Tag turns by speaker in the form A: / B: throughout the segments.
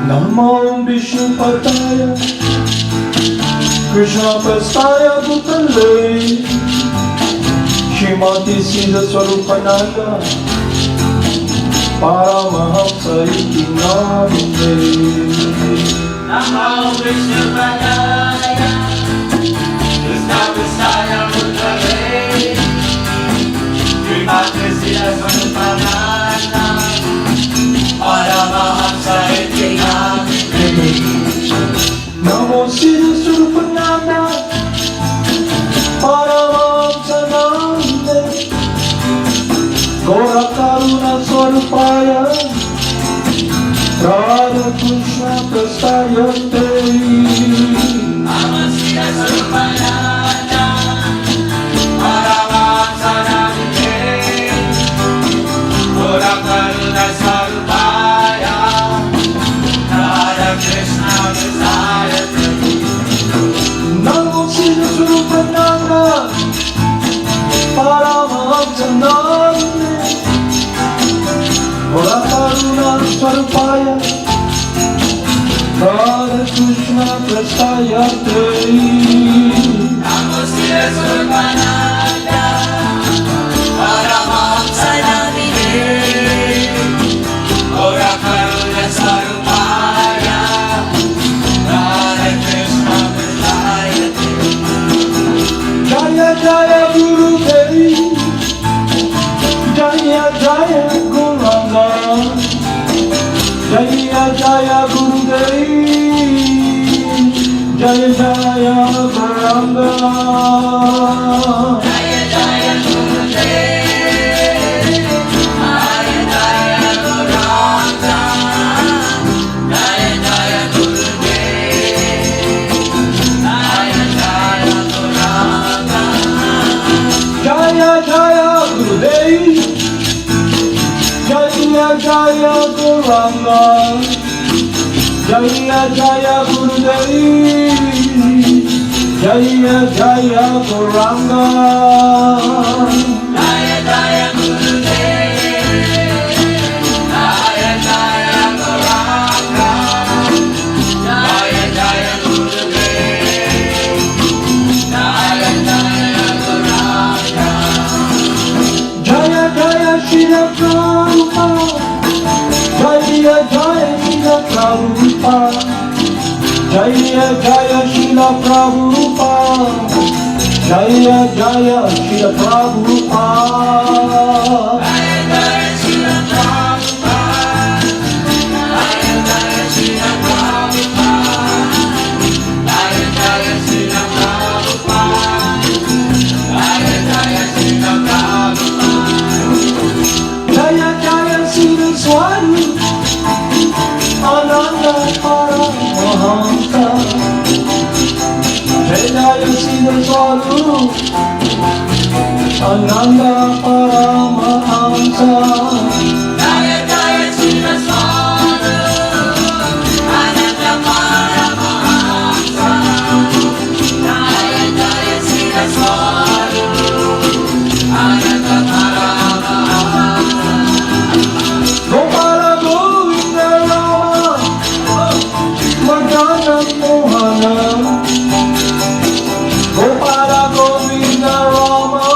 A: Namo Vishnu Padaya Krishna Prastaya Bhutale Shrimati Siddhaswarupananda Paramahamsa iti namine.
B: Namo Vishnu Padaya Krishna Prastaya Bhutale Shrimati Siddhaswarupananda Paramahamsa iti namine.
A: Namo Siddhaswarupananda Paramahamsa namine. Gora Karuna Swarupaya Radha Krishna Prastaya Te.
B: Namo Siddhaswarupananda Paramahamsa namine. Gora Karuna Swarupaya Radha Krishna Prastaya Te.
A: Namo Siddhaswarupananda Paramahamsa namine. Gora Karuna Swarupaya Radha Krishna Prastaya Te.
B: Namo Siddhaswarupananda Paramahamsa namine. Gora Karuna Swarupaya Radha Krishna Prastaya Te.
A: Jaya Jaya Guru Devi Jaya Jaya Guranga Jaya Jaya Guru Devi Jaya Jaya Guranga
B: Jaya Jaya Gurudev Jaya Jaya Guranga Jaya Jaya Gurudev Jaya Jaya Guranga
A: Jaya Jaya Guru Devi Jaya Jaya Guranga Jaya Jaya Guru Devi Jaya Jaya Guranga
B: Jaya Jaya Gurudev Jaya Jaya Guranga Jaya Jaya Gurudev Jaya Jaya Guranga
A: Jaya Jaya Shila Prabhupada Jaya Jaya Shila Prabhupada Jaya Jaya Shila Prabhupada Jaya Jaya Shila Prabhupada
B: Jaya Jaya Shila Prabhupada Jaya Jaya Shila Prabhupada Jaya Jaya Shila Prabhupada Jaya Jaya Shila Prabhupada
A: Jaya Jaya Siddhaswarupananda Paramahamsa Jaya Jaya Siddhaswarupananda Paramahamsa
B: Jaya Jaya Siddhaswarupananda Paramahamsa Jaya Jaya Siddhaswarupananda Paramahamsa
A: Gopala Govinda Rama Madana Mohana Gopala Govinda Rama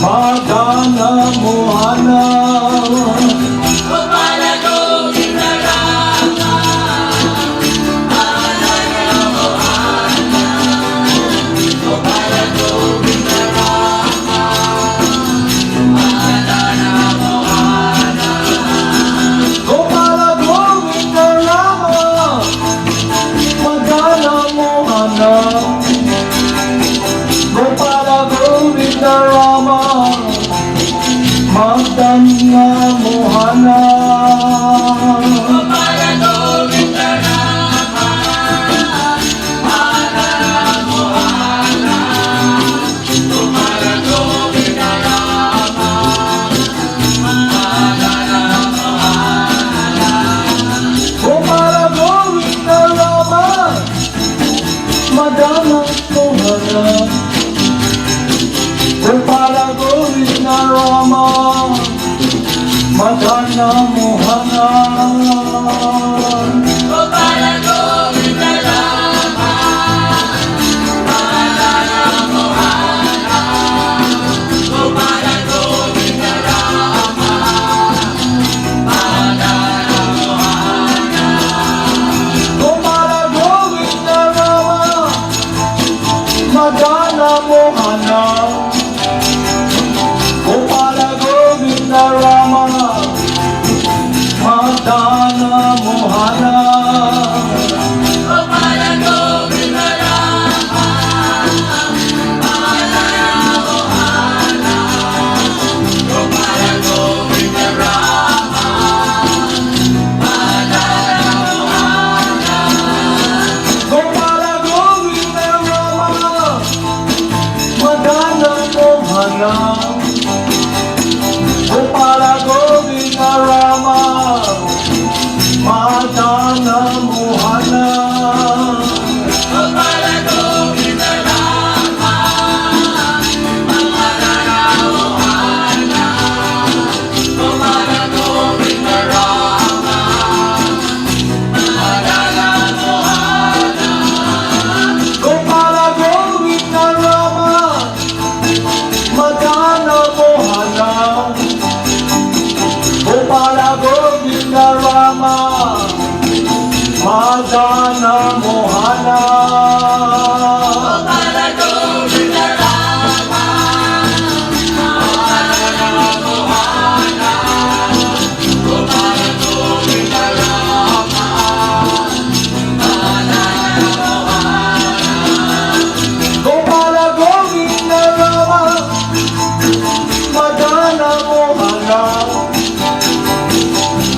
A: Madana Mohana Madana Mohana
B: Gopala Govinda Rama, Madana Mohana, Gopala Govinda Rama, Madana Mohana,
A: Gopala Govinda Rama Madana Mohana Gopala Govinda Rama Madana Mohana
B: Gopala Govinda Rama, Madana Mohana, Gopala Govinda Rama, Madana Mohana,
A: Gopala Govinda Rama Madana Mohana Gopala Govinda Rama Madana Mohana
B: Gopala Govinda Rama, Madana Mohana, Gopala Govinda Rama, Madana Mohana,
A: Gopala Govinda Rama Madana Mohana Gopala Govinda Rama Madana Mohana
B: Gopala Govinda Rama, Madana Mohana, Gopala Govinda Rama, Madana Mohana,
A: Gopala Govinda Rama Madana Mohana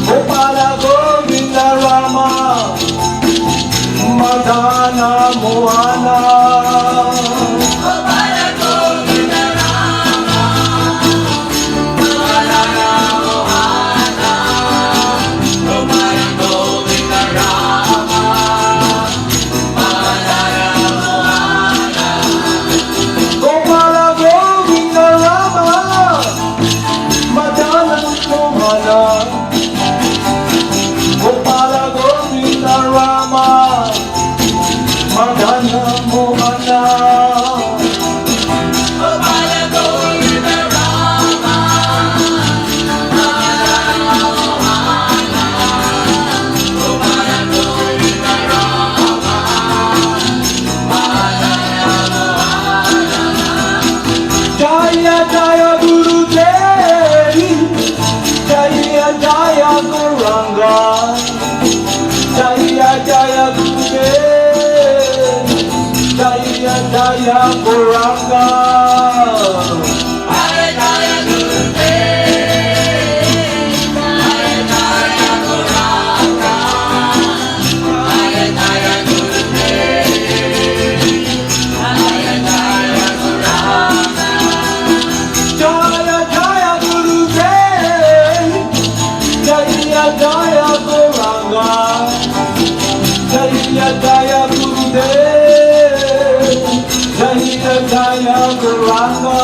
A: Gopala Govinda Rama Madana Mohana
B: Gopala Govinda Rama, Madana Mohana, Gopala Govinda Rama, Madana Mohana,
A: Gopala Govinda Rama Madana Mohana Gopala Govinda Rama Madana Mohana
B: Gopala Govinda Rama, Madana Mohana, Gopala Govinda Rama, Madana Mohana,
A: Jaya Jaya Guru Devi Jaya Jaya Guranga Jaya Jaya Guru Devi Jaya Jaya Guranga
B: Jaya Jaya Gurudev, Jaya Jaya Guranga, Jaya Jaya Gurudev, Jaya Jaya Guranga,
A: Jaya Jaya Guru Devi Jaya Jaya Guranga Jaya Jaya Guru Devi Jaya Jaya Guranga
B: Jaya Jaya Gurudev, Jaya Jaya Guranga, Jaya Jaya Gurudev, Jaya Jaya Guranga.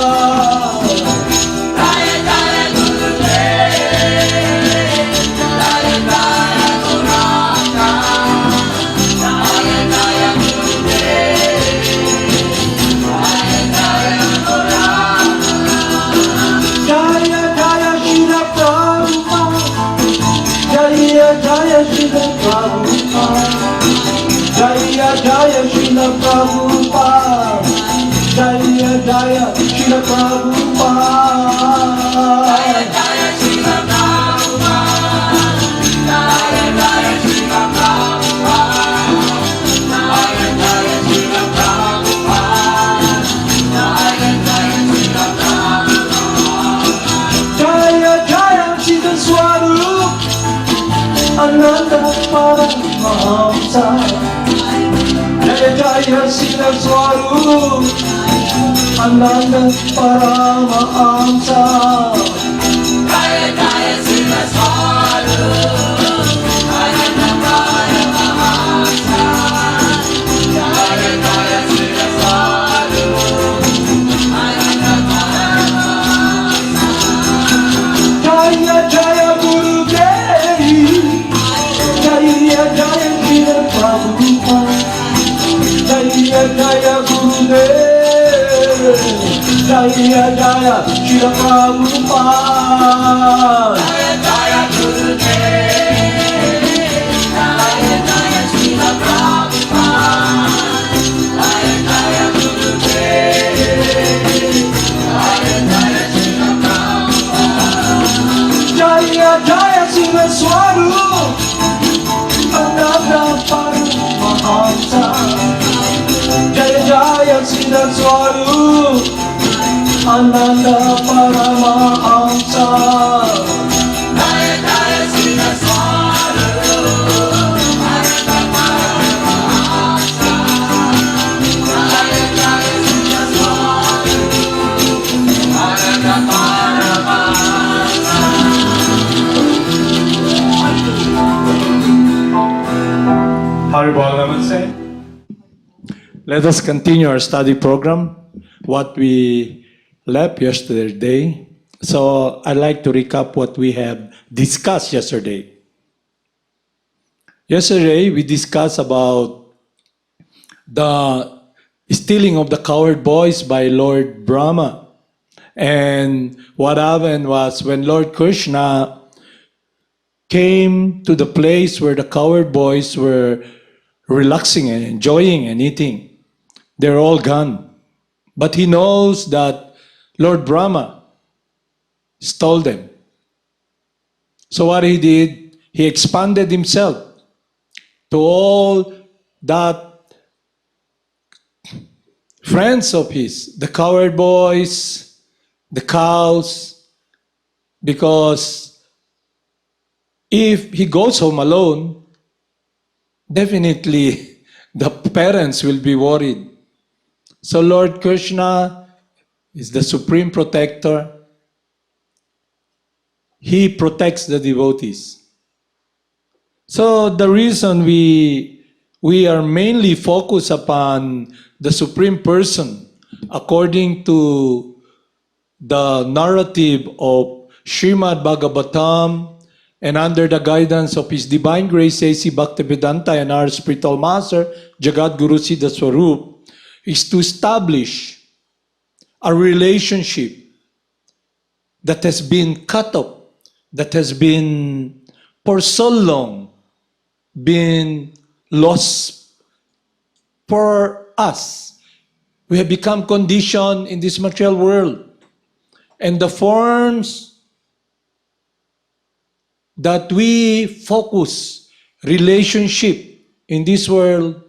A: Jaya Jaya Shila Prabhupada Jaya Jaya Shila Prabhupada Jaya Jaya Shila Prabhupada Jaya Jaya Shila Prabhupada
B: Jaya Jaya Shiva Prabhupada, Jaya Jaya Shiva Prabhupada, Jaya Jaya Shiva Prabhupada, Jaya Jaya Shiva Prabhupada,
A: Jaya Jaya Siddhaswarupananda Paramahamsa Jaya Jaya Siddhaswarupananda Paramahamsa
B: Jaya Jaya Siddhaswarupananda Paramahamsa, Jaya Jaya Siddhaswarupananda Paramahamsa.
A: Jaya Jaya Guru Jaya Srila Prabhupada.
B: Jaya Jaya Gurudev, Jaya Jaya Srila Prabhupada, Jaya Jaya Gurudev, Jaya Jaya Srila Prabhupada.
A: Jaya Jaya Siddhaswarupananda Paramahamsa. Jaya Jaya Siddhaswarupananda Paramahamsa.
B: Jaya Jaya Siddhaswarupananda Paramahamsa, Jaya Jaya Siddhaswarupananda Paramahamsa.
A: Haribol Namaste. Let us continue our study program, what we left yesterday. So I'd like to recap what we have discussed yesterday. Yesterday, we discussed about the stealing of the cowherd boys by Lord Brahma. And what happened was when Lord Krishna came to the place where the cowherd boys were relaxing and enjoying and eating, they're all gone. But he knows that Lord Brahma stole them. So what he did, he expanded himself to all that friends of his, the cowherd boys, the cows, because if he goes home alone, definitely the parents will be worried. So Lord Krishna is the supreme protector. He protects the devotees. So the reason we are mainly focused upon the Supreme Person according to the narrative of Srimad Bhagavatam and under the guidance of His Divine Grace A.C. Bhaktivedanta and our spiritual master, Jagad Guru Siddhaswarup, is to establish a relationship that has been cut off, that has been for so long been lost for us. We have become conditioned in this material world. And the forms that we focus relationship in this world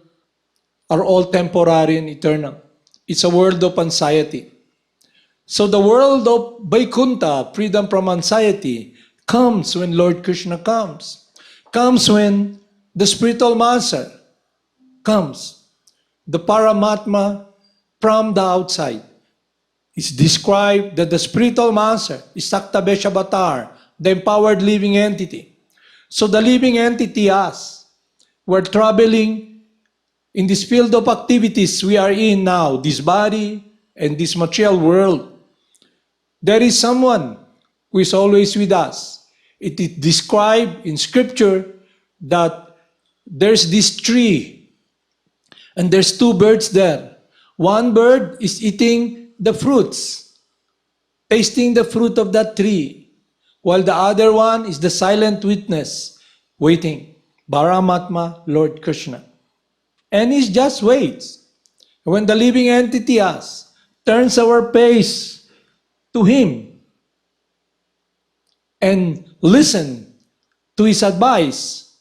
A: are all temporary and eternal. It's a world of anxiety. So the world of Vaikuntha, freedom from anxiety, comes when Lord Krishna comes when the spiritual master comes, the Paramatma from the outside. It's described that the spiritual master is Saktabesha Avatar, the empowered living entity. So the living entity, us, we're traveling in this field of activities we are in now, this body and this material world. There is someone who is always with us. It is described in scripture that there's this tree and there's two birds there. One bird is eating the fruits, tasting the fruit of that tree, while the other one is the silent witness, waiting. Paramatma, Lord Krishna. And he just waits. When the living entity, us, turns our face to him and listen to his advice,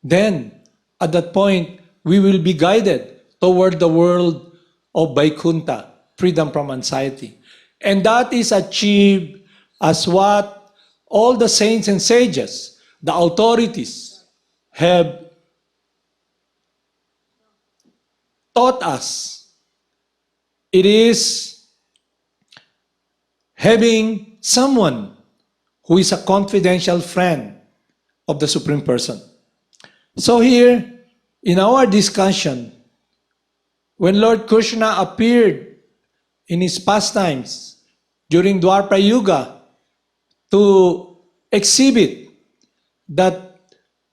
A: then at that point, we will be guided toward the world of Vaikuntha, freedom from anxiety. And that is achieved as what all the saints and sages, the authorities, have taught us. It is having someone who is a confidential friend of the Supreme Person. So here, in our discussion, when Lord Krishna appeared in his pastimes during Dwapara Yuga to exhibit that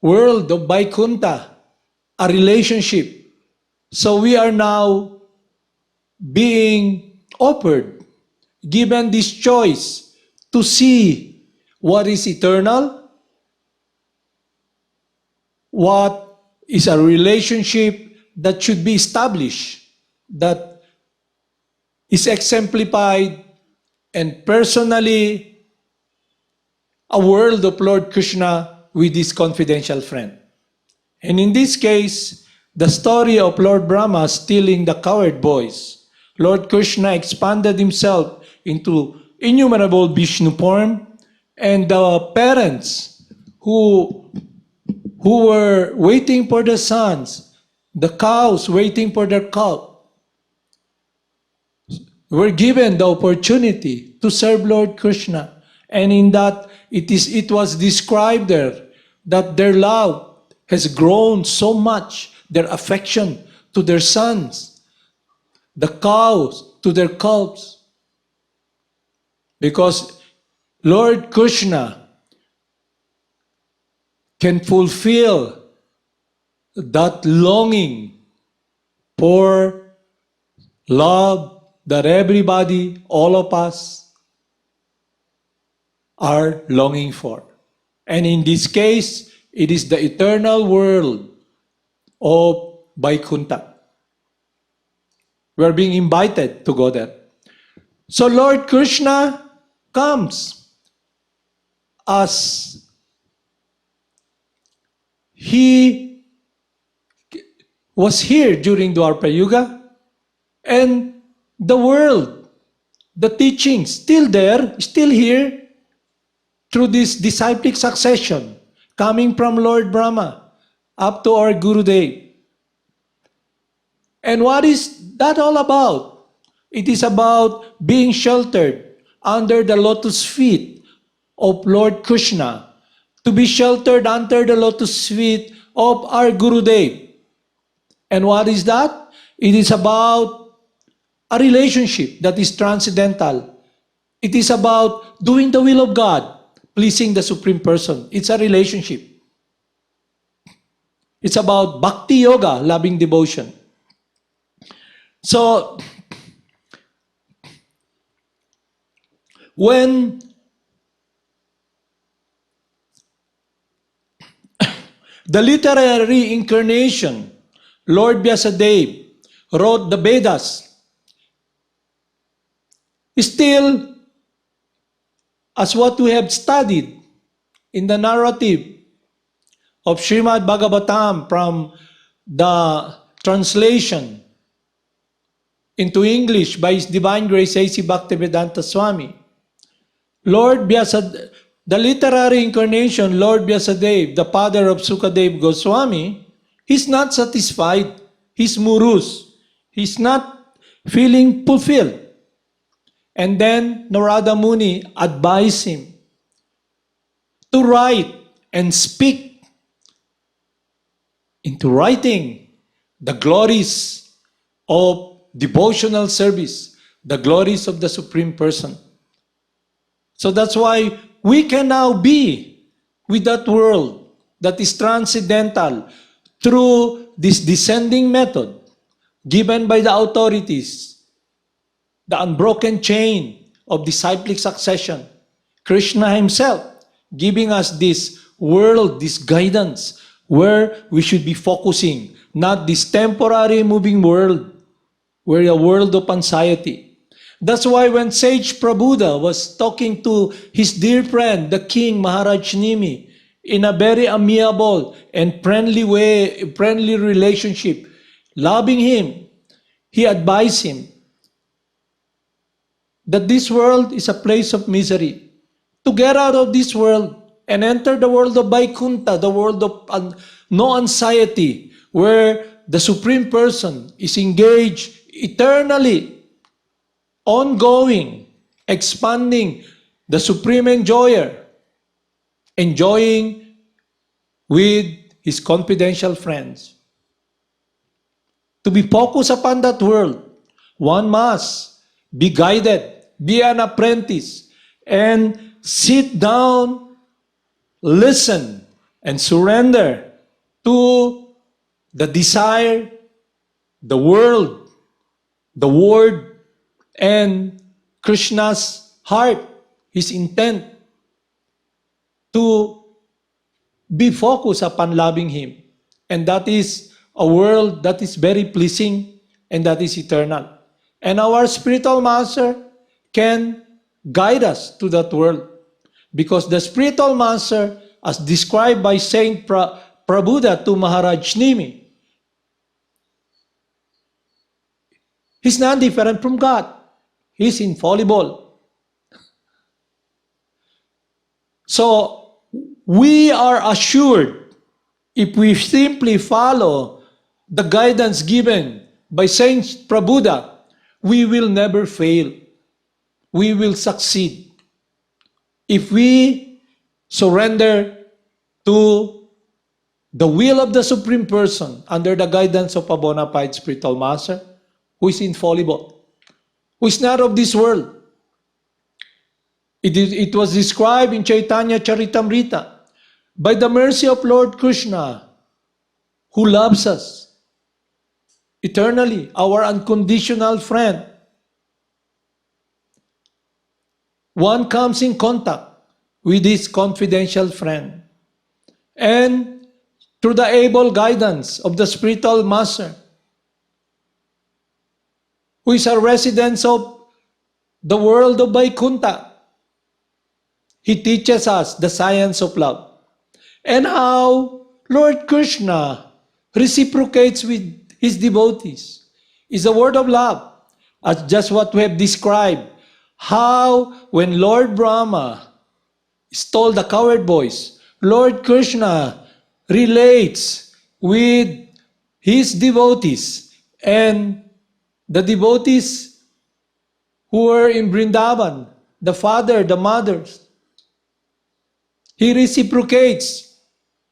A: world of Vaikuntha, a relationship. So we are now being offered given this choice to see what is eternal, what is a relationship that should be established, that is exemplified and personally a world of Lord Krishna with his confidential friend. And in this case, the story of Lord Brahma stealing the cowherd boys. Lord Krishna expanded himself into innumerable Vishnu form, and the parents who were waiting for the sons, the cows waiting for their calf, were given the opportunity to serve Lord Krishna. And in that, it was described there that their love has grown so much, their affection to their sons, the cows to their calves. Because Lord Krishna can fulfill that longing for love that everybody, all of us, are longing for. And in this case, it is the eternal world of Vaikuntha. We are being invited to go there. So Lord Krishna comes as he was here during Dwapara Yuga, and the world, the teachings, still there, still here, through this disciplic succession, coming from Lord Brahma up to our Gurudev. And what is that all about? It is about being sheltered under the lotus feet of Lord Krishna, to be sheltered under the lotus feet of our Gurudev. And what is that? It is about a relationship that is transcendental. It is about doing the will of God, pleasing the Supreme Person. It's a relationship. It's about bhakti yoga, loving devotion. So, when the literary incarnation, Lord Vyasadeva, wrote the Vedas, still, as what we have studied in the narrative of Srimad Bhagavatam from the translation into English by His Divine Grace A.C. Bhaktivedanta Swami, Lord Vyasadeva, the literary incarnation, Lord Vyasadeva, the father of Sukadev Goswami, he's not satisfied. He's murus. He's not feeling fulfilled. And then Narada Muni advised him to write and speak into writing the glories of devotional service, the glories of the Supreme Person. So that's why we can now be with that world that is transcendental through this descending method given by the authorities, the unbroken chain of disciplic succession, Krishna himself giving us this world, this guidance, where we should be focusing, not this temporary moving world, where a world of anxiety. That's why when Sage Prabhuda was talking to his dear friend, the king Maharaj Nimi, in a very amiable and friendly way, friendly relationship, loving him, he advised him that this world is a place of misery. To get out of this world and enter the world of Vaikuntha, the world of no anxiety, where the Supreme Person is engaged eternally, ongoing, expanding, the Supreme Enjoyer, enjoying with his confidential friends. To be focused upon that world, one must be guided, be an apprentice, and sit down, listen, and surrender to the desire, the world, the word, and Krishna's heart, his intent to be focused upon loving him. And that is a world that is very pleasing and that is eternal. And our spiritual master can guide us to that world. Because the spiritual master, as described by Saint Prabhupada to Maharaj Nimi, he's not different from God. He's infallible. So, we are assured, if we simply follow the guidance given by Saint Prabhupada, we will never fail. We will succeed. If we surrender to the will of the Supreme Person under the guidance of a bona fide spiritual master, who is infallible, who is not of this world. It was described in Chaitanya Charitamrita, by the mercy of Lord Krishna, who loves us eternally, our unconditional friend. One comes in contact with his confidential friend. And through the able guidance of the spiritual master, who is a resident of the world of Vaikuntha, he teaches us the science of love. And how Lord Krishna reciprocates with his devotees is a word of love, as just what we have described. How when Lord Brahma stole the coward voice, Lord Krishna relates with his devotees, and the devotees who were in Vrindavan, the father, the mothers, he reciprocates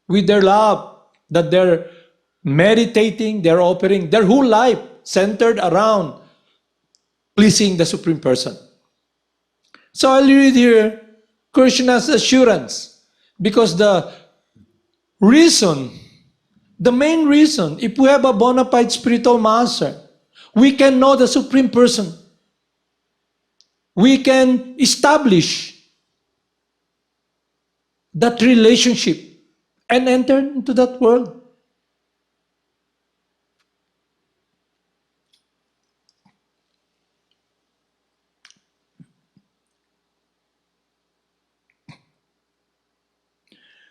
A: with their love that they're meditating, they're offering their whole life centered around pleasing the Supreme Person. So I'll read here Krishna's assurance, because the main reason, if we have a bona fide spiritual master, we can know the Supreme Person. We can establish that relationship and enter into that world.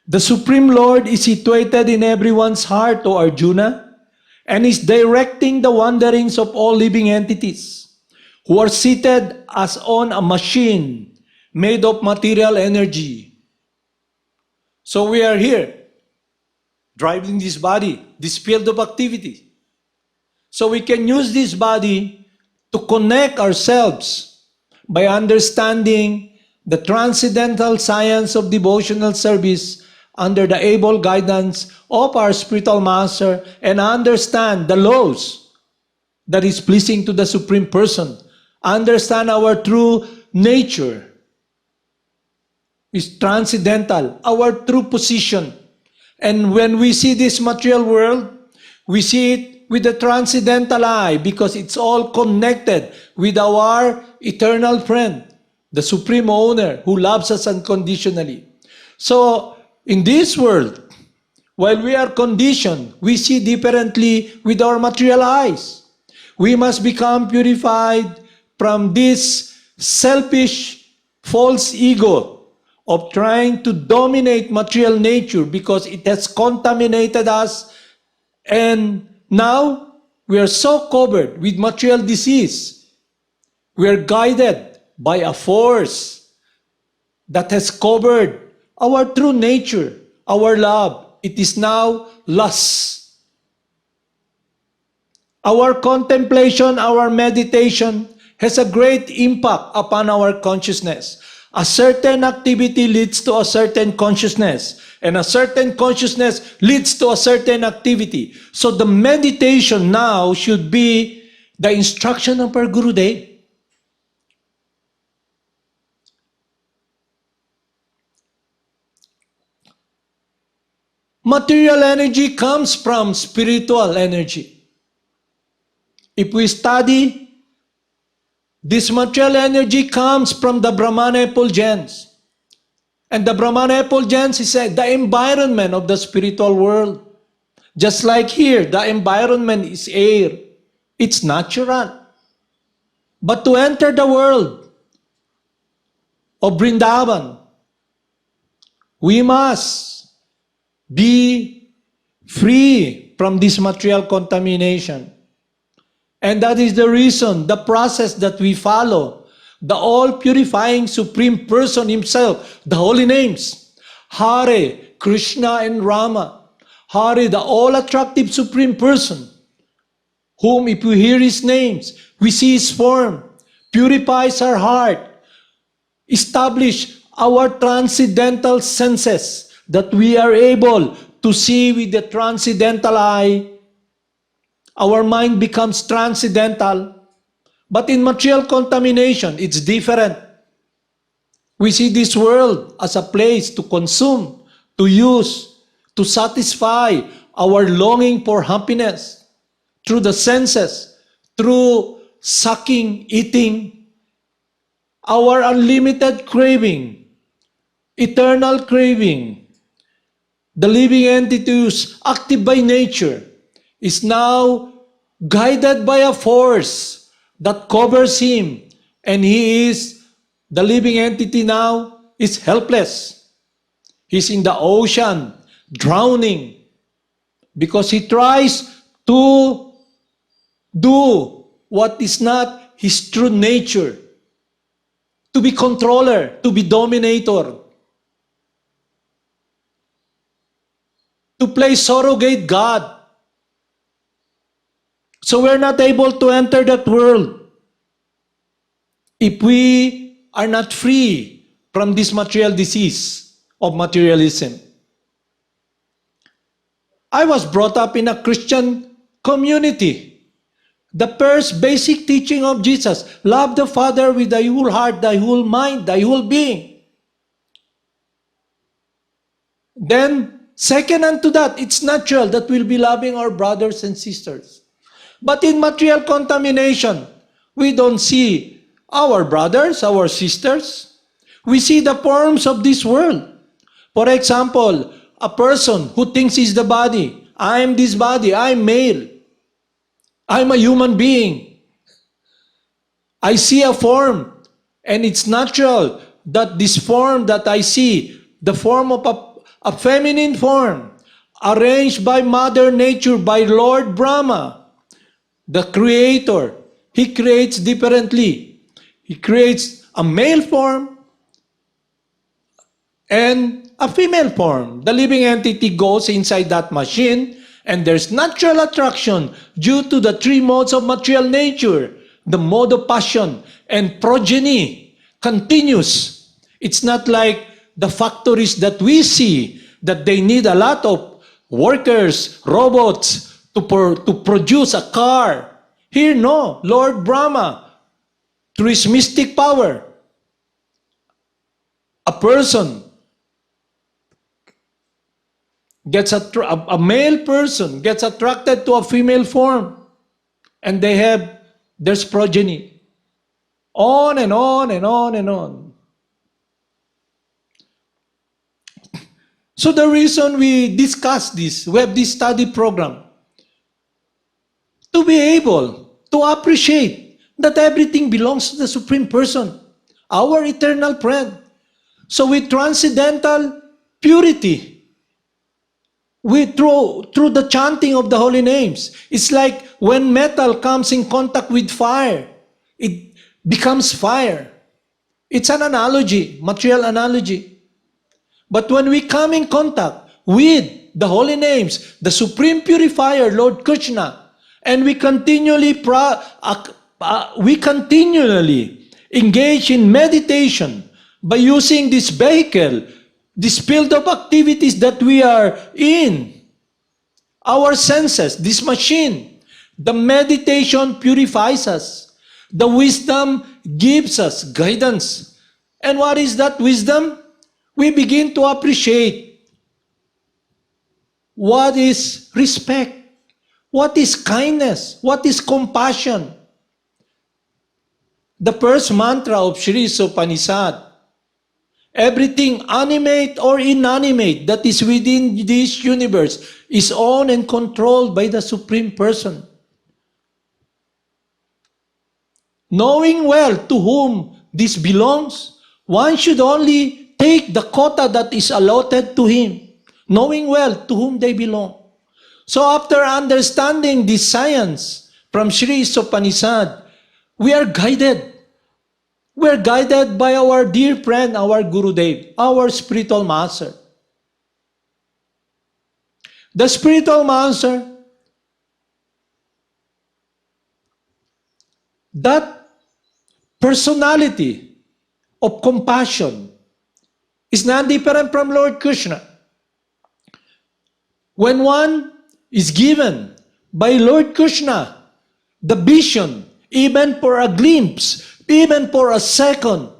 A: The Supreme Lord is situated in everyone's heart, O Arjuna, and is directing the wanderings of all living entities who are seated as on a machine made of material energy. So we are here, driving this body, this field of activity. So we can use this body to connect ourselves by understanding the transcendental science of devotional service under the able guidance of our spiritual master, and understand the laws that is pleasing to the Supreme Person. Understand our true nature is transcendental, our true position. And when we see this material world, we see it with the transcendental eye, because it's all connected with our eternal friend, the Supreme Owner, who loves us unconditionally. So, in this world, while we are conditioned, we see differently with our material eyes. We must become purified from this selfish, false ego of trying to dominate material nature, because it has contaminated us, and now we are so covered with material disease. We are guided by a force that has covered our true nature, our love. It is now lust. Our contemplation, our meditation has a great impact upon our consciousness. A certain activity leads to a certain consciousness, and a certain consciousness leads to a certain activity. So the meditation now should be the instruction of our Gurudev. Material energy comes from spiritual energy. If we study This material energy comes from the Brahmana effulgence. And the Brahmana effulgence is the environment of the spiritual world. Just like here, the environment is air. It's natural. But to enter the world of Vrindavan, we must be free from this material contamination. And that is the reason, the process that we follow, the all-purifying Supreme Person Himself, the holy names, Hare, Krishna, and Rama. Hare, the all-attractive Supreme Person, whom if we hear His names, we see His form, purifies our heart, establish our transcendental senses, that we are able to see with the transcendental eye. Our mind becomes transcendental. But in material contamination, it's different. We see this world as a place to consume, to use, to satisfy our longing for happiness through the senses, through sucking, eating, our unlimited craving, eternal craving. The living entities, active by nature, is now guided by a force that covers him, and the living entity now is helpless. He's in the ocean, drowning, because he tries to do what is not his true nature, to be controller, to be dominator, to play surrogate God. So we're not able to enter that world if we are not free from this material disease of materialism. I was brought up in a Christian community. The first basic teaching of Jesus, love the Father with thy whole heart, thy whole mind, thy whole being. Then, second unto that, it's natural that we'll be loving our brothers and sisters. But in material contamination, we don't see our brothers, our sisters. We see the forms of this world. For example, a person who thinks he's the body. I am this body, I'm male. I'm a human being. I see a form, and it's natural that this form that I see, the form of a feminine form, arranged by Mother Nature, by Lord Brahma, the Creator. He creates differently. He creates a male form and a female form. The living entity goes inside that machine, and there's natural attraction due to the three modes of material nature. The mode of passion and progeny continues. It's not like the factories that we see, that they need a lot of workers, robots to produce a car. Here, no. Lord Brahma, through his mystic power, a person gets a male person gets attracted to a female form, and there's progeny. On and on and on and on. So the reason we discuss this, we have this study program, to be able to appreciate that everything belongs to the Supreme Person, our eternal friend. So with transcendental purity, through the chanting of the holy names, it's like when metal comes in contact with fire, it becomes fire. It's an analogy, material analogy. But when we come in contact with the holy names, the Supreme Purifier, Lord Krishna, and we continually engage in meditation by using this vehicle, this field of activities that we are in, our senses, this machine. The meditation purifies us. The wisdom gives us guidance. And what is that wisdom? We begin to appreciate what is respect, what is kindness, what is compassion. the first mantra of Sri Upanishad. Everything animate or inanimate that is within this universe is owned and controlled by the Supreme Person. Knowing well to whom this belongs, one should only take the quota that is allotted to him, knowing well to whom they belong. So after understanding this science from Sri Upanishad, we are guided. We are guided by our dear friend, our Gurudev, our spiritual master. The spiritual master, that personality of compassion is not different from Lord Krishna. When one is given by Lord Krishna the vision, even for a glimpse, even for a second,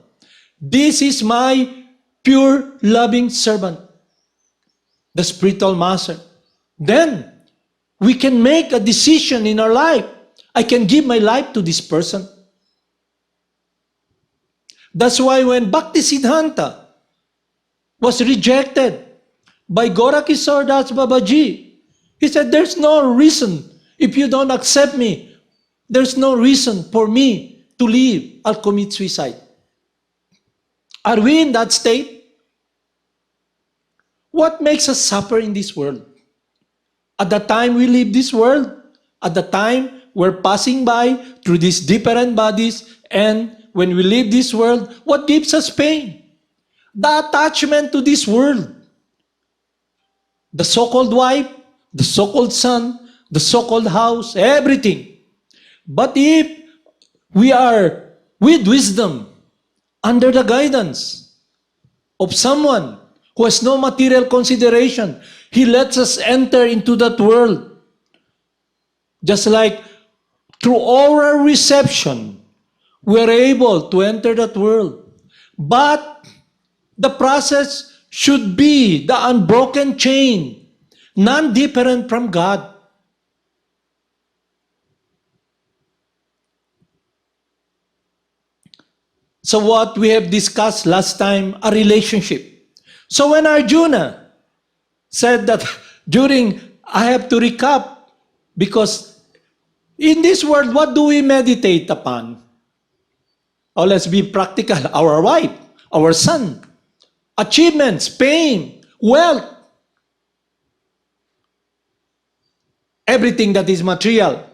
A: this is my pure loving servant, the spiritual master. Then we can make a decision in our life. I can give my life to this person. That's why when Bhaktisiddhanta was rejected by Gorakishore Das Babaji, he said, there's no reason if you don't accept me. There's no reason for me to leave. I'll commit suicide. Are we in that state? What makes us suffer in this world? At the time we leave this world, at the time we're passing by through these different bodies, and when we leave this world, what gives us pain? The attachment to this world. The so-called wife, the so-called son, the so-called house, everything. But if we are with wisdom, under the guidance of someone who has no material consideration, he lets us enter into that world. Just like through oral reception, we are able to enter that world. But the process should be the unbroken chain, none different from God. So what we have discussed last time, a relationship. So when Arjuna said that I have to recap, because in this world, what do we meditate upon? Oh, let's be practical. Our wife, our son, achievements, fame, wealth, everything that is material,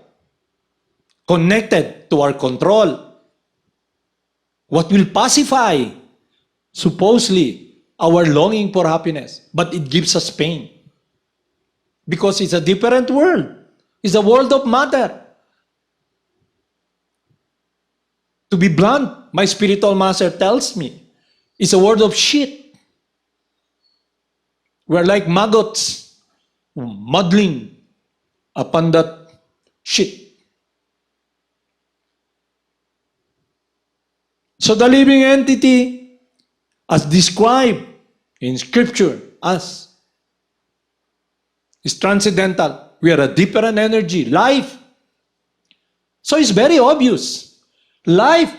A: connected to our control. What will pacify, supposedly, our longing for happiness, but it gives us pain. Because it's a different world. It's a world of matter. To be blunt, my spiritual master tells me, it's a world of shit. We're like maggots, muddling upon that shit. So the living entity, as described in Scripture, as is transcendental. We are a different energy, life. So it's very obvious. Life,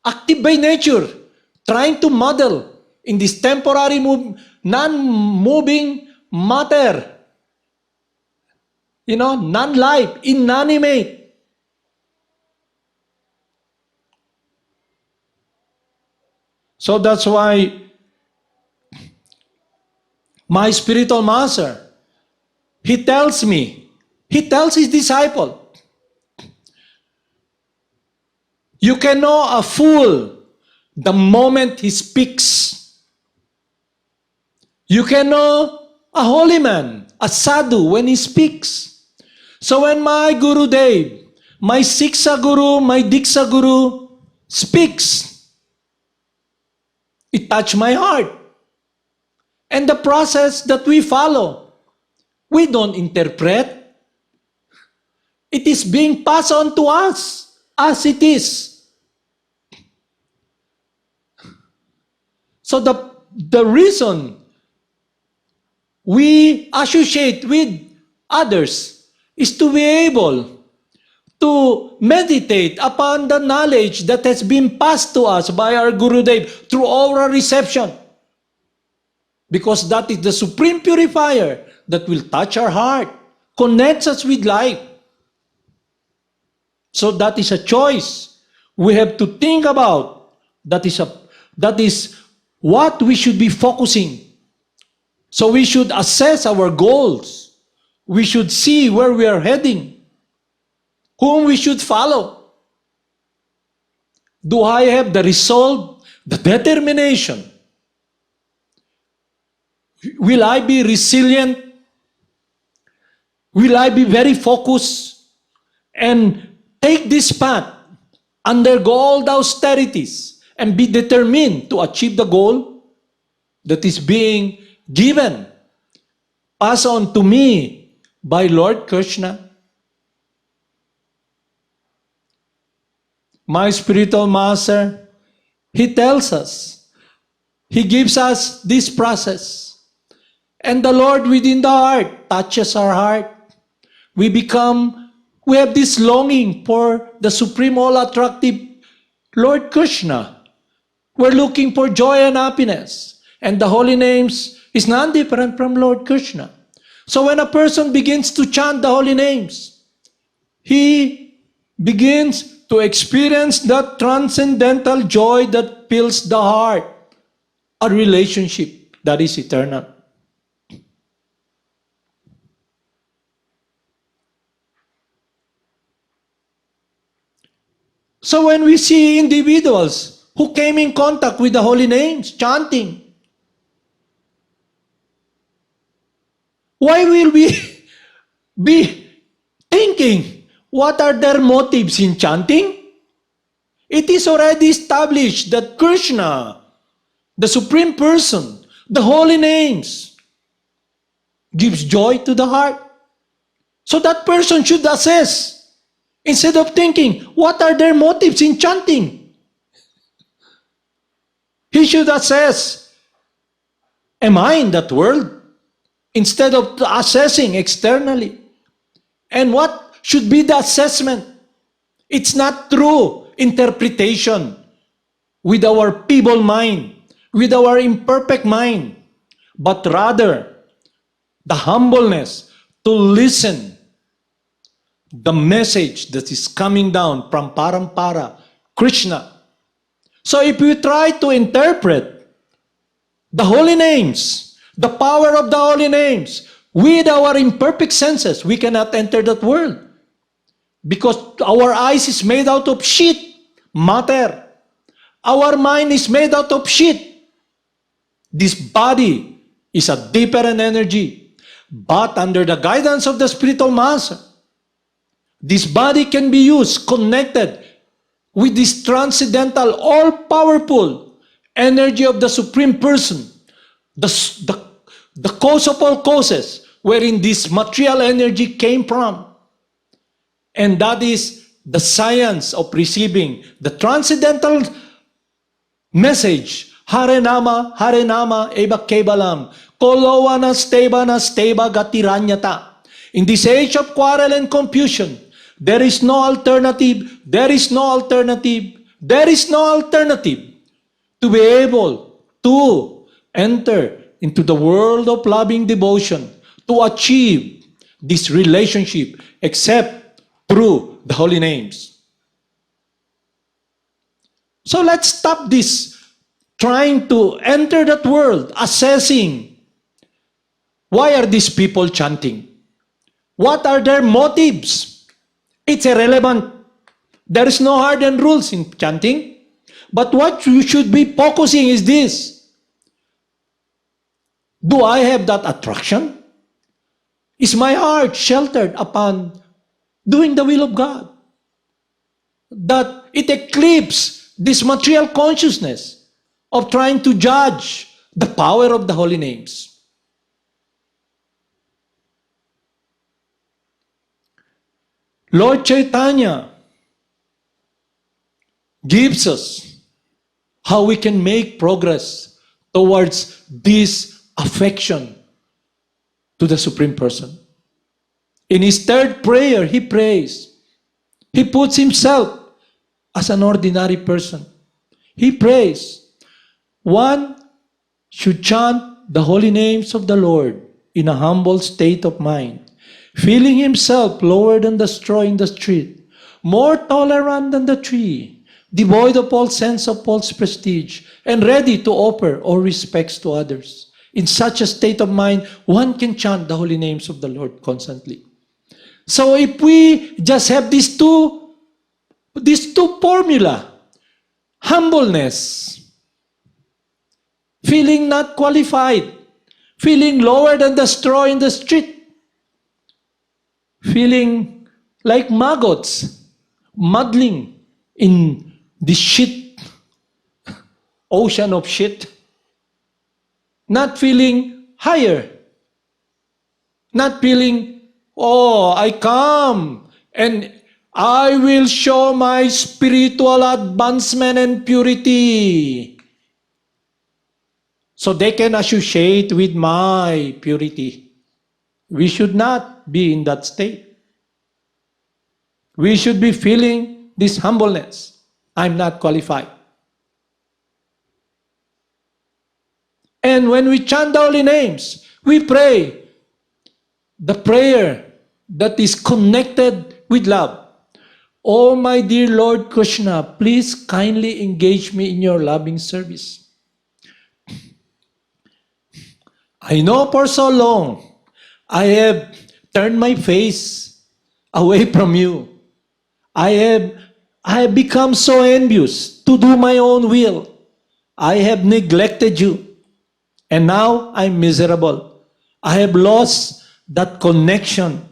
A: active by nature, trying to model in this temporary non-moving matter. Non-life, inanimate. So that's why my spiritual master, he tells his disciple, you can know a fool the moment he speaks. You can know a holy man, a sadhu, when he speaks. So when my Gurudev, my Siksha Guru, my Diksha Guru speaks, it touched my heart. And the process that we follow, we don't interpret. It is being passed on to us as it is. So the reason we associate with others is to be able to meditate upon the knowledge that has been passed to us by our Gurudev through oral reception. Because that is the supreme purifier that will touch our heart, connects us with life. So that is a choice we have to think about. That is what we should be focusing. So we should assess our goals. We should see where we are heading, whom we should follow. Do I have the resolve, the determination? Will I be resilient? Will I be very focused and take this path, undergo all the austerities, and be determined to achieve the goal that is being given, passed on to me by Lord Krishna? My spiritual master, he tells us, he gives us this process. And the Lord within the heart touches our heart. We have this longing for the supreme all-attractive Lord Krishna. We're looking for joy and happiness. And the holy names is none different from Lord Krishna. So when a person begins to chant the holy names, he begins to experience that transcendental joy that fills the heart, a relationship that is eternal. So when we see individuals who came in contact with the holy names, chanting, why will we be thinking, what are their motives in chanting? It is already established that Krishna, the Supreme Person, the holy names, gives joy to the heart. So that person should assess, instead of thinking, what are their motives in chanting? He should assess, am I in that world? Instead of assessing externally. And what should be the assessment? It's not through interpretation with our feeble mind, with our imperfect mind, but rather the humbleness to listen the message that is coming down from Parampara, Krishna. So if we try to interpret the holy names, the power of the holy names, with our imperfect senses, we cannot enter that world. Because our eyes is made out of shit, matter. Our mind is made out of shit. This body is a different energy. But under the guidance of the spiritual master, this body can be used, connected with this transcendental, all-powerful energy of the Supreme Person, the cause of all causes, wherein this material energy came from. And that is the science of receiving the transcendental message, Hare Nama, Eva Kevalam, Kolowana Steba Gatiranyata. In this age of quarrel and confusion, there is no alternative, there is no alternative, there is no alternative to be able to enter into the world of loving devotion, to achieve this relationship, except through the holy names. So let's stop this trying to enter that world, assessing, why are these people chanting? What are their motives? It's irrelevant. There is no hardened rules in chanting. But what you should be focusing is this. Do I have that attraction? Is my heart sheltered upon doing the will of God? That it eclipses this material consciousness of trying to judge the power of the holy names. Lord Chaitanya gives us how we can make progress towards this affection to the Supreme Person. In his third prayer, he prays. He puts himself as an ordinary person. He prays. One should chant the holy names of the Lord in a humble state of mind, feeling himself lower than the straw in the street, more tolerant than the tree, devoid of all sense of false prestige, and ready to offer all respects to others. In such a state of mind, one can chant the holy names of the Lord constantly. So if we just have these two formula, humbleness, feeling not qualified, feeling lower than the straw in the street, feeling like maggots, muddling in the shit, ocean of shit, not feeling higher, not feeling, oh, I come and I will show my spiritual advancement and purity, so they can associate with my purity. We should not be in that state. We should be feeling this humbleness. I'm not qualified. And when we chant the holy names, we pray the prayer that is connected with love. Oh, my dear Lord Krishna, please kindly engage me in your loving service. I know for so long I have turned my face away from you. I have become so envious to do my own will. I have neglected you. And now I'm miserable. I have lost that connection.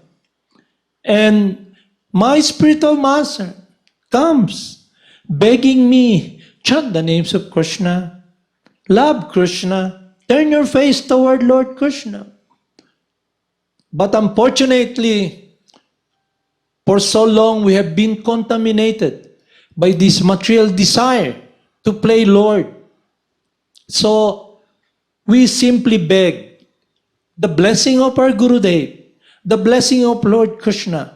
A: And my spiritual master comes begging me, chant the names of Krishna, love Krishna, turn your face toward Lord Krishna. But unfortunately, for so long we have been contaminated by this material desire to play Lord. So we simply beg the blessing of our Gurudev, the blessing of Lord Krishna,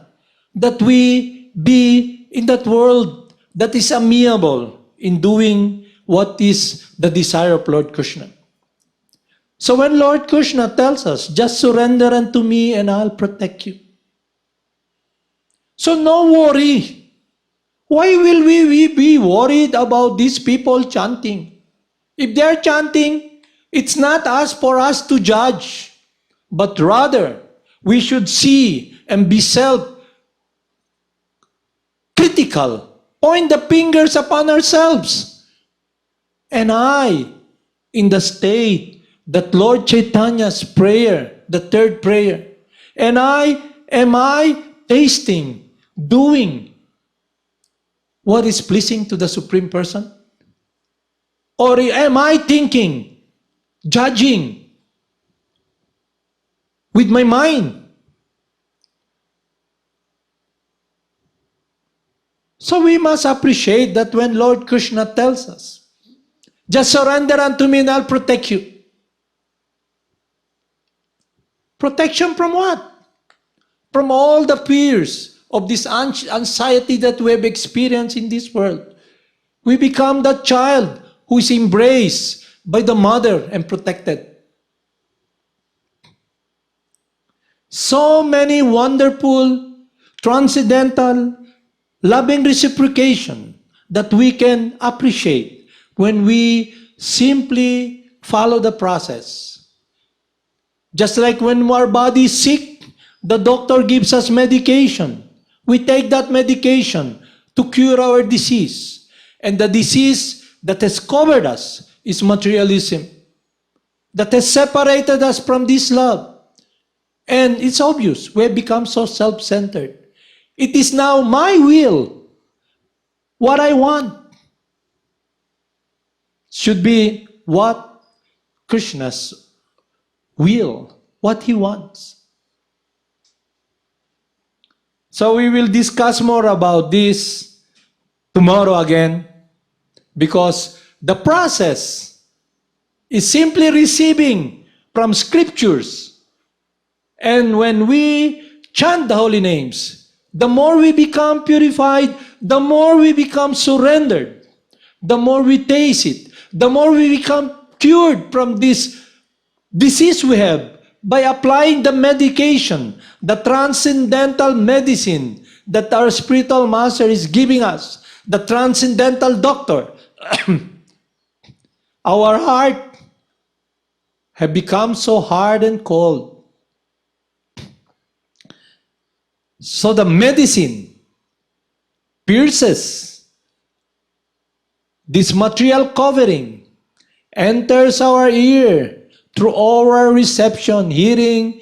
A: that we be in that world that is amiable in doing what is the desire of Lord Krishna. So when Lord Krishna tells us, just surrender unto me and I'll protect you. So no worry. Why will we be worried about these people chanting? If they're chanting, it's not us for us to judge, but rather we should see and be self-critical, point the fingers upon ourselves. And I, in the state that Lord Chaitanya's prayer, the third prayer, and am I tasting, doing what is pleasing to the Supreme Person? Or am I thinking, judging with my mind? So we must appreciate that when Lord Krishna tells us, just surrender unto me and I'll protect you. Protection from what? From all the fears of this anxiety that we have experienced in this world. We become that child who is embraced by the mother and protected. So many wonderful, transcendental, loving reciprocation that we can appreciate when we simply follow the process. Just like when our body is sick, the doctor gives us medication. We take that medication to cure our disease. And the disease that has covered us is materialism, that has separated us from this love. And it's obvious, we have become so self-centered. It is now my will. What I want should be what Krishna's will, what he wants. So we will discuss more about this tomorrow again, because the process is simply receiving from scriptures. And when we chant the holy names, the more we become purified, the more we become surrendered, the more we taste it, the more we become cured from this disease we have by applying the medication, the transcendental medicine that our spiritual master is giving us, the transcendental doctor. Our heart have become so hard and cold. So the medicine pierces this material covering, enters our ear through our reception, hearing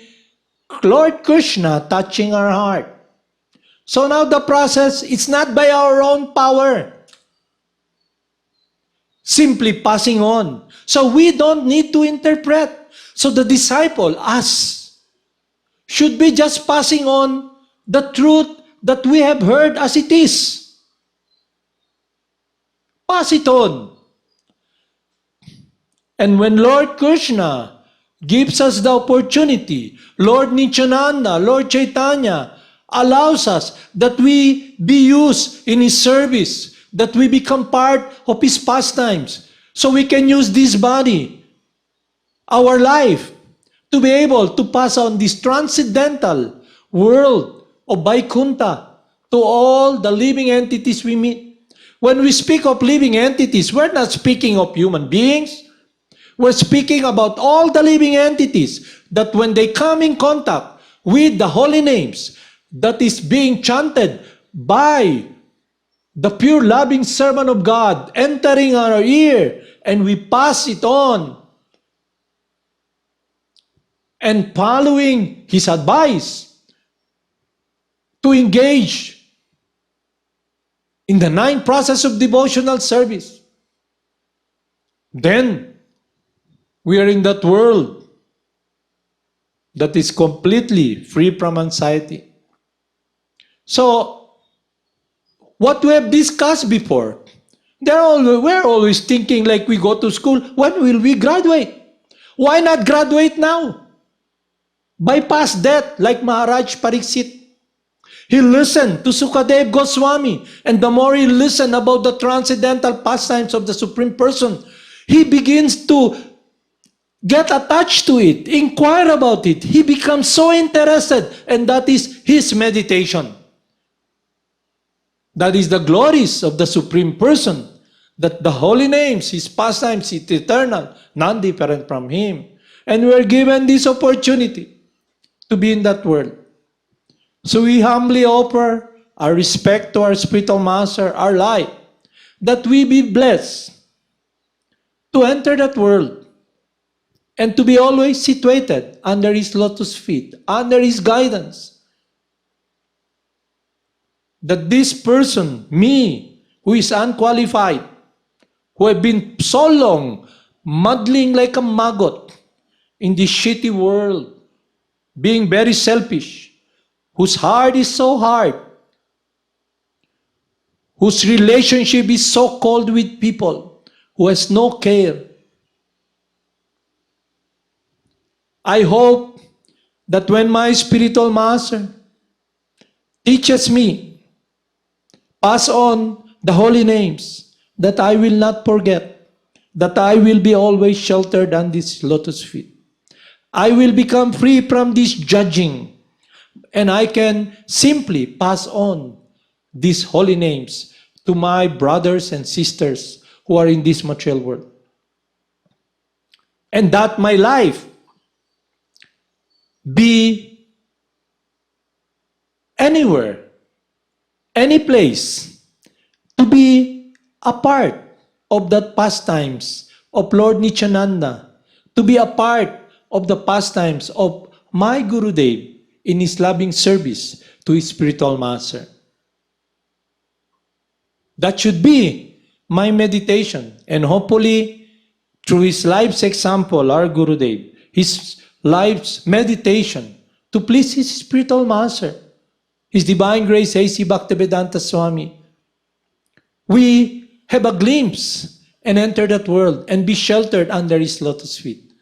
A: Lord Krishna touching our heart. So now the process, it's not by our own power, simply passing on. So we don't need to interpret. So the disciple, us, should be just passing on the truth that we have heard as it is. Pass it on. And when Lord Krishna gives us the opportunity, Lord Nityananda, Lord Chaitanya, allows us that we be used in His service, that we become part of His pastimes, so we can use this body, our life, to be able to pass on this transcendental world of Vaikuntha to all the living entities we meet. When we speak of living entities, we're not speaking of human beings. We're speaking about all the living entities that when they come in contact with the holy names that is being chanted by the pure loving servant of God entering our ear, and we pass it on and following his advice to engage in the 9 process of devotional service, then we are in that world that is completely free from anxiety. So, what we have discussed before, we're always thinking like we go to school, when will we graduate? Why not graduate now? Bypass that like Maharaj Pariksit. He listened to Sukadev Goswami, and the more he listened about the transcendental pastimes of the Supreme Person, he begins to get attached to it, inquire about it. He becomes so interested, and that is his meditation. That is the glories of the Supreme Person, that the holy names, his pastimes, is eternal, none different from him. And we're given this opportunity to be in that world. So we humbly offer our respect to our spiritual master, our life, that we be blessed to enter that world and to be always situated under his lotus feet, under his guidance. That this person, me, who is unqualified, who have been so long muddling like a maggot in this shitty world, being very selfish, whose heart is so hard, whose relationship is so cold with people, who has no care. I hope that when my spiritual master teaches me, pass on the holy names, that I will not forget, that I will be always sheltered on this lotus feet. I will become free from this judging, and I can simply pass on these holy names to my brothers and sisters who are in this material world. And that my life be anywhere, any place, to be a part of that pastimes of Lord Nityananda, to be a part of the pastimes of my Gurudev in his loving service to his spiritual master. That should be my meditation, and hopefully through his life's example, our Gurudev, his life's meditation to please his spiritual master, His Divine Grace A.C. Bhaktivedanta Swami, we have a glimpse and enter that world and be sheltered under his lotus feet.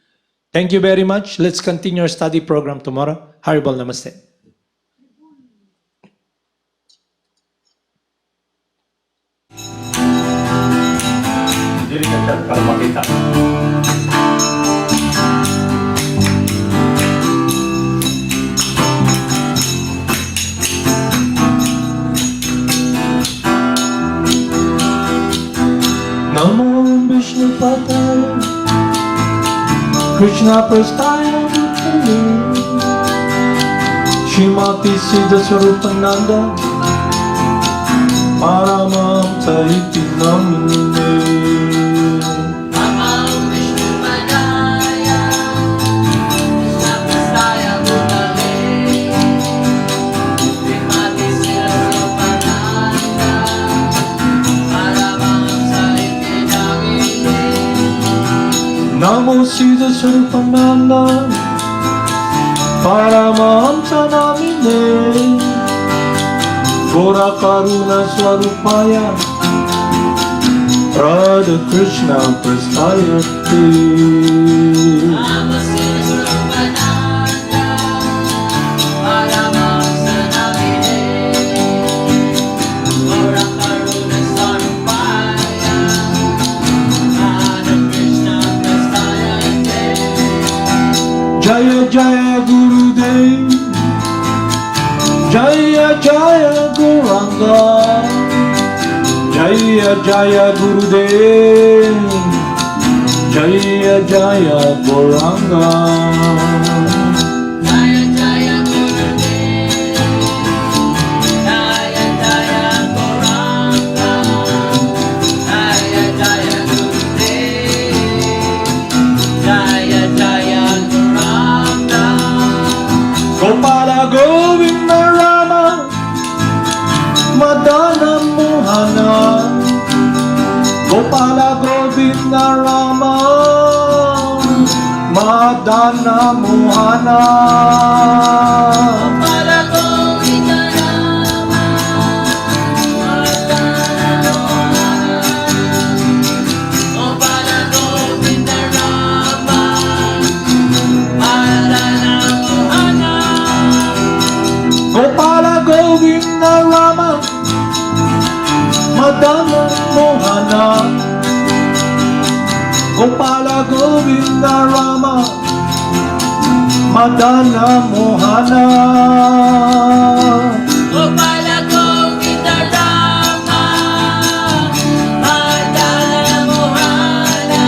A: Thank you very much. Let's continue our study program tomorrow. Haribol Namaste.
C: Dili ka chat para makita.
A: Namo Vishnu Padaya Krishna Prastaya Bhutale Shrimati Siddhaswarupananda Paramahamsa iti namine.
B: Namo Vishnu Padaya Krishna Prastaya Bhutale Shrimati Siddhaswarupananda Paramahamsa iti namine.
A: Namo Siddhaswarupananda Paramahamsa namine Gora Karuna Swarupaya Radha Krishna Prastayate.
B: Namo Siddhaswarupananda Paramahamsa namine Gora Karuna Sarupaya Radha Krishna Prastayate.
A: Jaya Jaya Gurudev Jaya Jaya Guranga Jaya Jaya Gurudev Jaya Jaya Guranga.
B: Jaya Jaya Gurudev Jaya Jaya Gauranga Jaya Jaya Gurudev Jaya Jaya Gauranga.
A: Gopala Govinda Rama Madana Mohana Gopala Govinda Rama Madana Mohana.
B: Gopala Govinda Rama Madana Mohana Gopala Govinda Rama Madana Mohana.
A: Gopala Govinda Rama Madana Mohana Gopala Govinda Rama Madana Mohana.
B: Gopala Govinda Rama Madana Mohana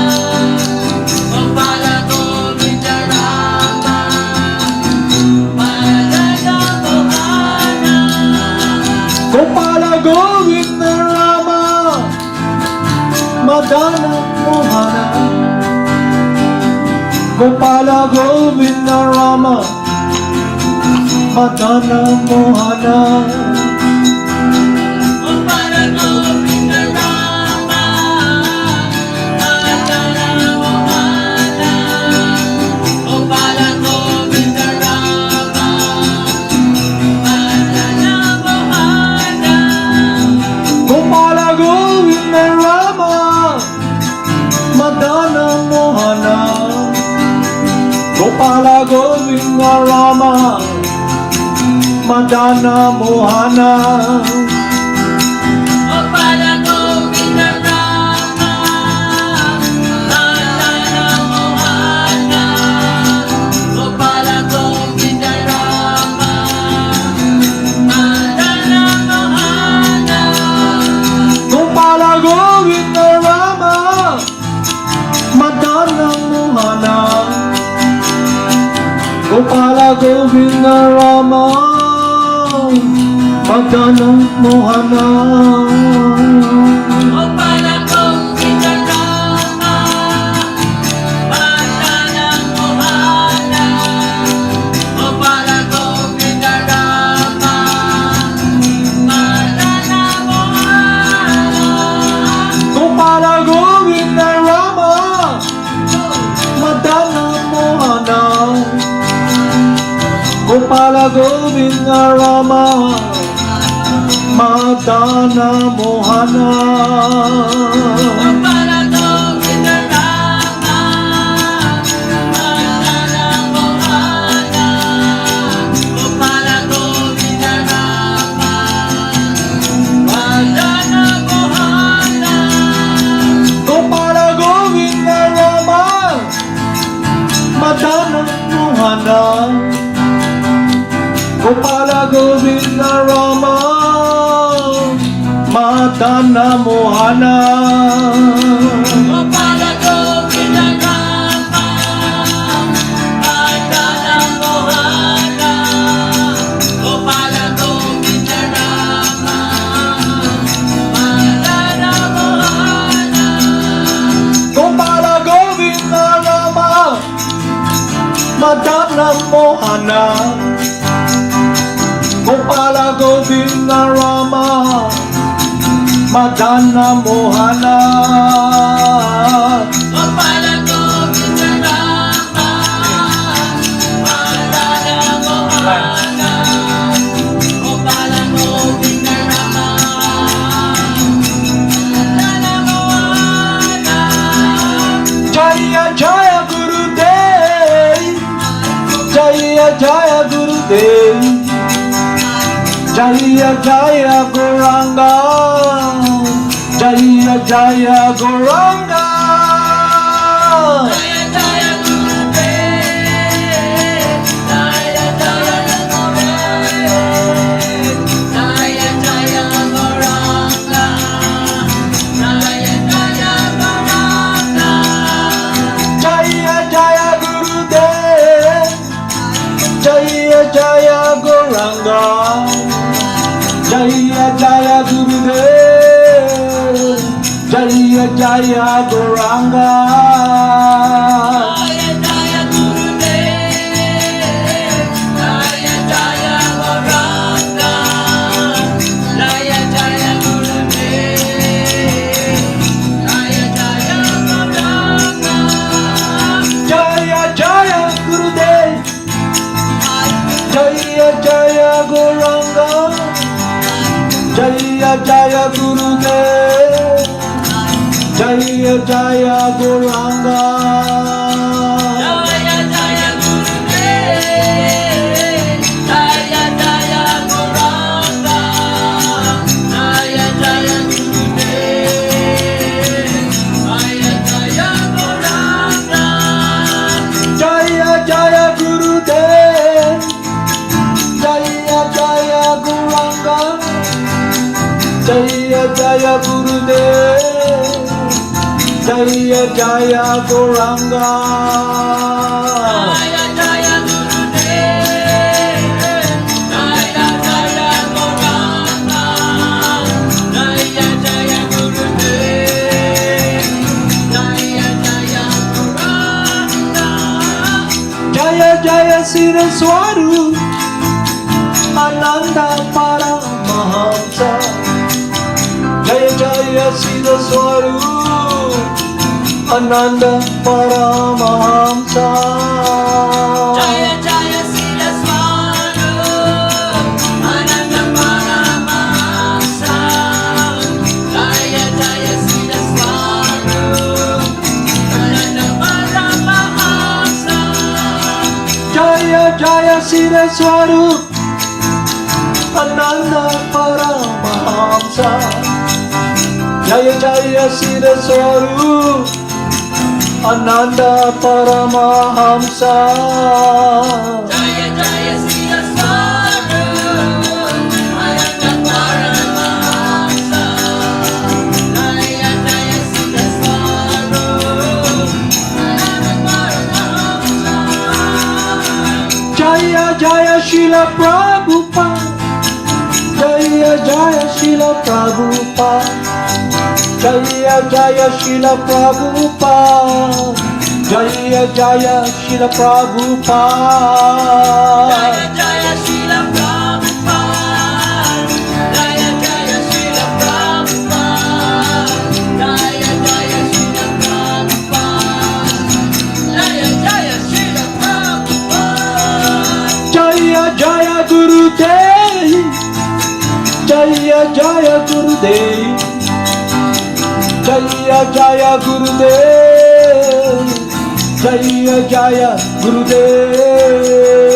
B: Gopala Govinda Rama Madana Mohana.
A: Gopala Govinda Rama Madana Mohana Gopala Govinda Rama Madana Mohana.
B: Gopala Govinda Rama Madana Mohana Gopala Govinda Rama Madana Mohana.
A: Gopala Govinda Rama Madana Mohana Gopala Govinda Rama Madana Mohana.
B: Gopala Govinda Rama Madana Mohana Gopala Govinda Rama Madana Mohana.
A: Gopala Govinda Rama Madana Mohana Gopala Govinda Rama Madana Mohana.
B: Gopala Govinda Rama Madana Mohana Gopala Govinda Rama Madana Mohana.
A: Gopala Govinda Rama Madana Mohana Gopala Govinda Rama Madana Mohana.
B: Gopala Govinda Rama Madana Mohana Gopala Govinda Rama Madana Mohana.
A: Gopala Gopala Govinda Rama Madana Mohana
B: Gopala Govinda Rama Madana Mohana Gopala Govinda Rama Madana Mohana
A: Gopala Govinda Rama Madana Mohana Gopala Govinda Rama Madana Mohana
B: Gopala Govinda Rama Madana Mohana Gopala Govinda Rama Madana Mohana
A: Jaya Jaya Gurudev Jaya Jaya Gurudev Jaya Jaya Gauranga Jaya Jaya Gauranga
B: Jaya Jaya Gurudev Jaya Jaya Gurudev Jaya Jaya Gauranga Jaya Jaya Gauranga
A: Jaya Jaya Gurudev Jaya Jaya Gauranga Jaya Jaya Gurudev Jaya Jaya Gauranga
B: Jaya Jaya Gurudev Jaya Jaya Gauranga Jaya Jaya Gurudev Jaya Jaya Gauranga
A: Jaya Jaya Gurudev Jaya Jaya Gauranga Jaya Jaya Gurudev Jaya Jaya Gauranga
B: Jaya Jaya Gurudev Jaya Jaya Gauranga Jaya Jaya Gurudev Jaya Jaya Gauranga
A: Jaya Jaya Gurudev Jaya Jaya Gauranga Jaya Jaya Gurudev Jaya Jaya Gauranga
B: Jaya Jaya Gurudev Jaya Jaya Gauranga Jaya Jaya Gurudev Jaya Jaya Gauranga
A: Jaya Jaya Siddhaswarupananda Paramahamsa Jaya Jaya Siddhaswarupananda Paramahamsa
B: Jaya Jaya Siddhaswarupananda Paramahamsa Jaya Jaya Siddhaswarupananda Paramahamsa
A: Jaya Jaya Siddhaswarupananda Paramahamsa Jaya Jaya Siddhaswarupananda Paramahamsa
B: Jaya Jaya Siddhaswarupananda Paramahamsa Jaya Jaya Siddhaswarupananda Paramahamsa
A: Jaya Jaya Srila Prabhupada Jaya Jaya Srila Prabhupada Jaya Jaya Srila Prabhupada Jaya Jaya Srila Prabhupada
B: Jaya Jaya Srila Prabhupada Jaya Jaya Srila Prabhupada Jaya Jaya Srila Prabhupada Jaya Jaya Srila Prabhupada
A: Jaya Jaya Gurudev Jaya Jaya Gurudev Jaya Jaya Gurudev Jaya Jaya Gurudev